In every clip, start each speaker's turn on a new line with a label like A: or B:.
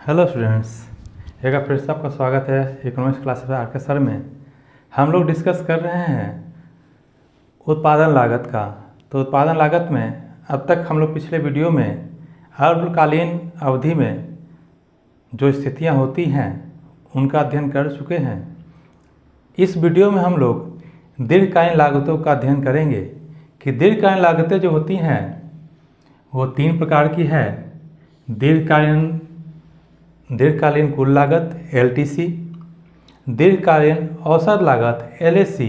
A: Hello students, एक बार फिर से आपका स्वागत है इकोनॉमिक्स क्लास में आर के सर में। हम लोग डिस्कस कर रहे हैं उत्पादन लागत का। तो उत्पादन लागत में अब तक हम लोग पिछले वीडियो में अल्पकालीन अवधि में जो स्थितियां होती हैं उनका अध्ययन कर चुके हैं। इस वीडियो में हम लोग दीर्घकालीन लागतों का अध्ययन करेंगे कि दीर्घकालीन लागतें जो होती हैं वो 3 प्रकार की है। दीर्घकालीन कुल लागत LTC, दीर्घकालीन औसत लागत LAC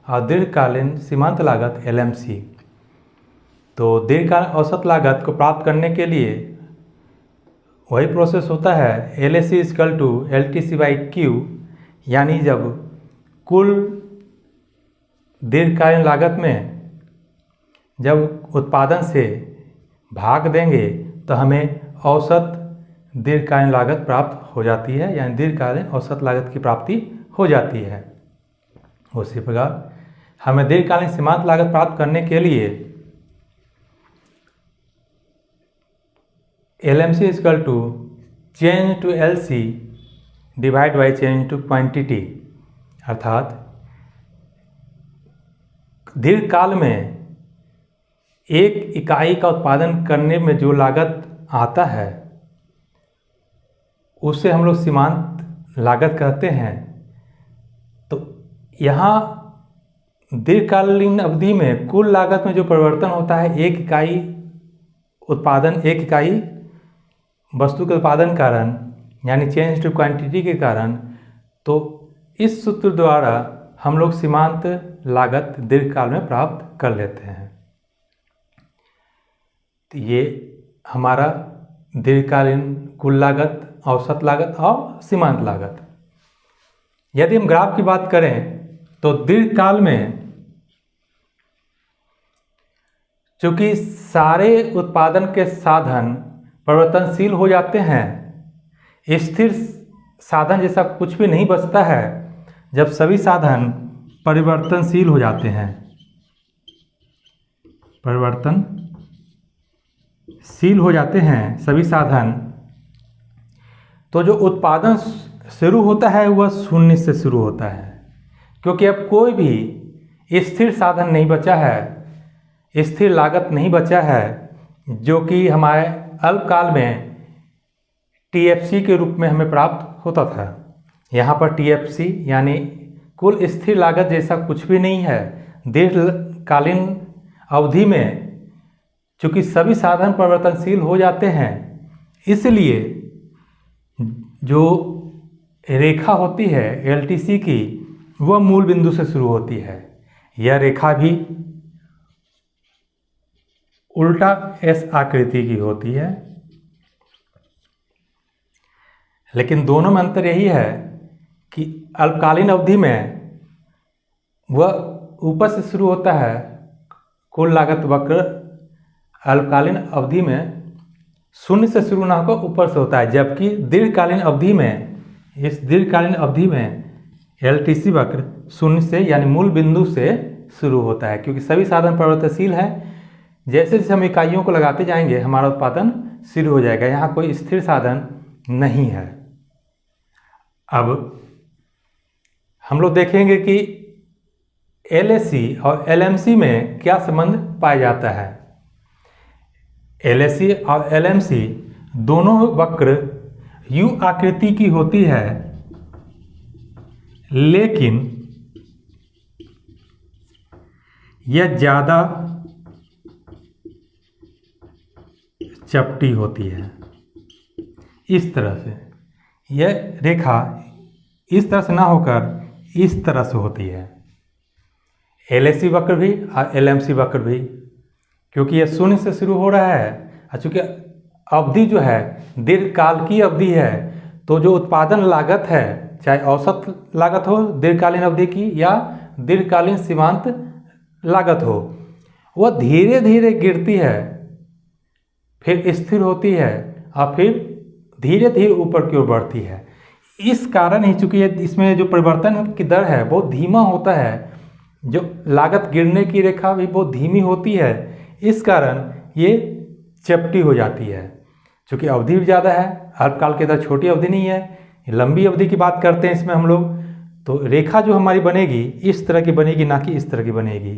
A: और दीर्घकालीन सीमांत लागत LMC। तो दीर्घकालीन औसत लागत को प्राप्त करने के लिए वही प्रोसेस होता है LAC = LTC/Q, यानी जब कुल दीर्घकालीन लागत में जब उत्पादन से भाग देंगे तो हमें औसत दीर्घकालीन लागत प्राप्त हो जाती है, यानी दीर्घकालीन औसत लागत की प्राप्ति हो जाती है। उसी प्रकार हमें दीर्घकालीन सीमांत लागत प्राप्त करने के लिए LMC = change to LC divide by change to quantity, अर्थात दीर्घकाल में एक इकाई का उत्पादन करने में जो लागत आता है उसे हम लोग सीमांत लागत कहते हैं। तो यहाँ दीर्घकालीन अवधि में कुल लागत में जो परिवर्तन होता है एक इकाई वस्तु के उत्पादन कारण, यानी चेंज टू क्वांटिटी के कारण, तो इस सूत्र द्वारा हम लोग सीमांत लागत दीर्घकाल में प्राप्त कर लेते हैं। तो ये हमारा दीर्घकालीन कुल लागत, औसत लागत और सीमांत लागत। यदि हम ग्राफ की बात करें तो दीर्घकाल में चूंकि सारे उत्पादन के साधन परिवर्तनशील हो जाते हैं, स्थिर साधन जैसा कुछ भी नहीं बचता है। जब सभी साधन परिवर्तनशील हो जाते हैं, परिवर्तनशील हो जाते हैं सभी साधन, तो जो उत्पादन शुरू होता है वह शून्य से शुरू होता है, क्योंकि अब कोई भी स्थिर साधन नहीं बचा है, स्थिर लागत नहीं बचा है, जो कि हमारे अल्पकाल में TFC के रूप में हमें प्राप्त होता था। यहाँ पर TFC यानी कुल स्थिर लागत जैसा कुछ भी नहीं है। दीर्घकालीन अवधि में चूँकि सभी साधन परिवर्तनशील हो जाते हैं, इसलिए जो रेखा होती है LTC की वह मूल बिंदु से शुरू होती है। यह रेखा भी उल्टा S आकृति की होती है, लेकिन दोनों में अंतर यही है कि अल्पकालीन अवधि में वह ऊपर से शुरू होता है, कुल लागत वक्र अल्पकालीन अवधि में शून्य से शुरू ना होकर ऊपर से होता है, जबकि दीर्घकालीन अवधि में LTC वक्र शून्य से यानी मूल बिंदु से शुरू होता है, क्योंकि सभी साधन परिवर्तनशील हैं। जैसे जैसे हम इकाइयों को लगाते जाएंगे हमारा उत्पादन शुरू हो जाएगा। यहाँ कोई स्थिर साधन नहीं है। अब हम लोग देखेंगे कि LAC और LMC में क्या संबंध पाया जाता है। LAC और LMC दोनों वक्र U आकृति की होती है, लेकिन यह ज़्यादा चपटी होती है। इस तरह से यह रेखा इस तरह से ना होकर इस तरह से होती है। LAC वक्र भी और LMC वक्र भी, क्योंकि यह शून्य से शुरू हो रहा है और चूँकि अवधि जो है दीर्घकाल की अवधि है, तो जो उत्पादन लागत है, चाहे औसत लागत हो दीर्घकालीन अवधि की या दीर्घकालीन सीमांत लागत हो, वह धीरे धीरे गिरती है, फिर स्थिर होती है और फिर धीरे धीरे ऊपर की ओर बढ़ती है। इस कारण ही चूँकि इसमें जो परिवर्तन की दर है बहुत धीमा होता है, जो लागत गिरने की रेखा भी बहुत धीमी होती है, इस कारण ये चपटी हो जाती है। चूँकि अवधि भी ज़्यादा है, अल्पकाल के अंदर छोटी अवधि नहीं है, लंबी अवधि की बात करते हैं इसमें हम लोग, तो रेखा जो हमारी बनेगी इस तरह की बनेगी, ना कि इस तरह की बनेगी।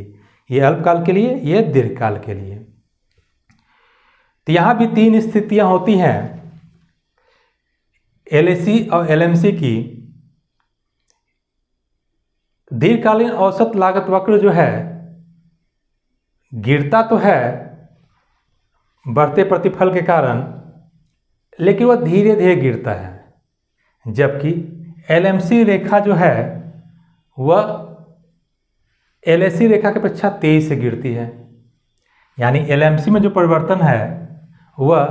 A: ये अल्पकाल के लिए, ये दीर्घकाल के लिए। तो यहाँ भी 3 स्थितियाँ होती हैं LAC और LMC की। दीर्घकालीन औसत लागत वक्र जो है गिरता तो है बढ़ते प्रतिफल के कारण, लेकिन वह धीरे धीरे गिरता है, जबकि LMC रेखा जो है वह LAC रेखा की अपेक्षा तेजी से गिरती है। यानी LMC में जो परिवर्तन है वह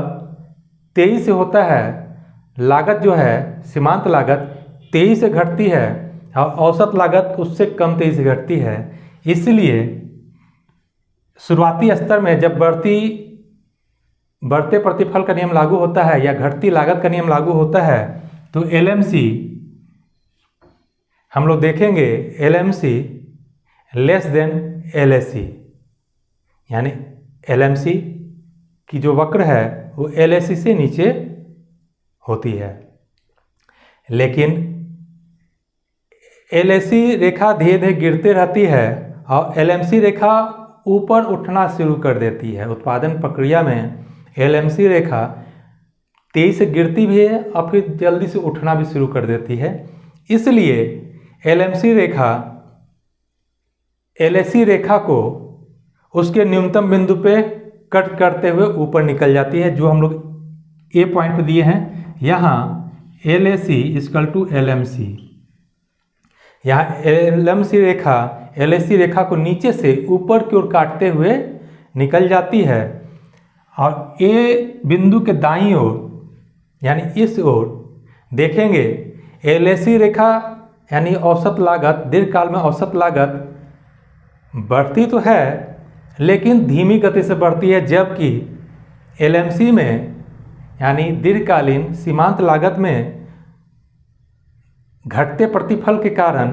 A: तेजी से होता है, लागत जो है सीमांत लागत तेजी से घटती है और औसत लागत उससे कम तेजी से घटती है। इसलिए शुरुआती स्तर में जब बढ़ते प्रतिफल का नियम लागू होता है या घटती लागत का नियम लागू होता है, तो LMC हम लोग देखेंगे LMC लेस देन LAC, यानी LMC की जो वक्र है वो LAC से नीचे होती है। लेकिन LAC रेखा धीरे धीरे गिरते रहती है और LMC रेखा ऊपर उठना शुरू कर देती है। उत्पादन प्रक्रिया में LMC रेखा तेजी से गिरती भी है और फिर जल्दी से उठना भी शुरू कर देती है। इसलिए LMC रेखा LAC रेखा को उसके न्यूनतम बिंदु पे कट करते हुए ऊपर निकल जाती है, जो हम लोग ए पॉइंट पे दिए हैं। यहाँ LAC = LMC, यहाँ LMC रेखा LAC रेखा को नीचे से ऊपर की ओर काटते हुए निकल जाती है और ए बिंदु के दाईं ओर यानी इस ओर देखेंगे LAC रेखा यानी औसत लागत, दीर्घकाल में औसत लागत बढ़ती तो है लेकिन धीमी गति से बढ़ती है, जबकि LMC में यानी दीर्घकालीन सीमांत लागत में घटते प्रतिफल के कारण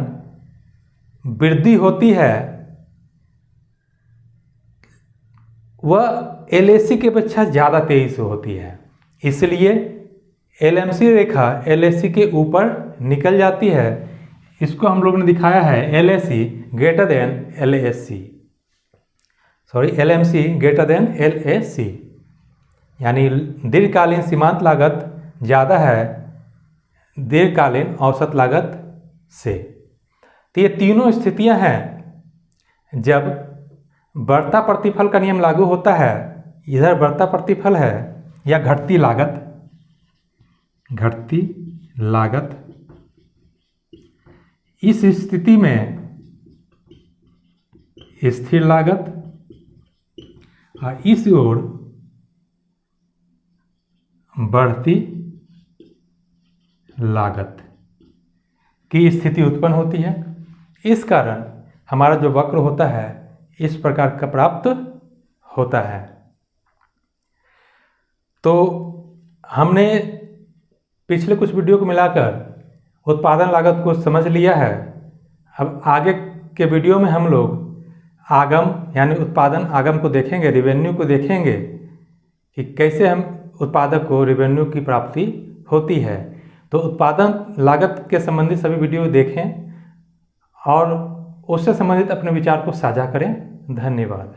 A: वृद्धि होती है, वह LAC की अपेक्षा ज़्यादा तेजी से होती है। इसलिए LMC रेखा LAC के ऊपर निकल जाती है। इसको हम लोग ने दिखाया है LMC greater than LAC, यानी दीर्घकालीन सीमांत लागत ज़्यादा है दीर्घकालीन औसत लागत से। तो ये तीनों स्थितियां हैं जब बढ़ता प्रतिफल का नियम लागू होता है, इधर बढ़ता प्रतिफल है या घटती लागत, इस स्थिति में स्थिर लागत और इस ओर बढ़ती लागत की स्थिति उत्पन्न होती है। इस कारण हमारा जो वक्र होता है इस प्रकार का प्राप्त होता है। तो हमने पिछले कुछ वीडियो को मिलाकर उत्पादन लागत को समझ लिया है। अब आगे के वीडियो में हम लोग आगम यानी उत्पादन आगम को देखेंगे, रेवेन्यू को देखेंगे कि कैसे हम उत्पादक को रेवेन्यू की प्राप्ति होती है। तो उत्पादन लागत के संबंधित सभी वीडियो देखें और उससे संबंधित अपने विचार को साझा करें। धन्यवाद।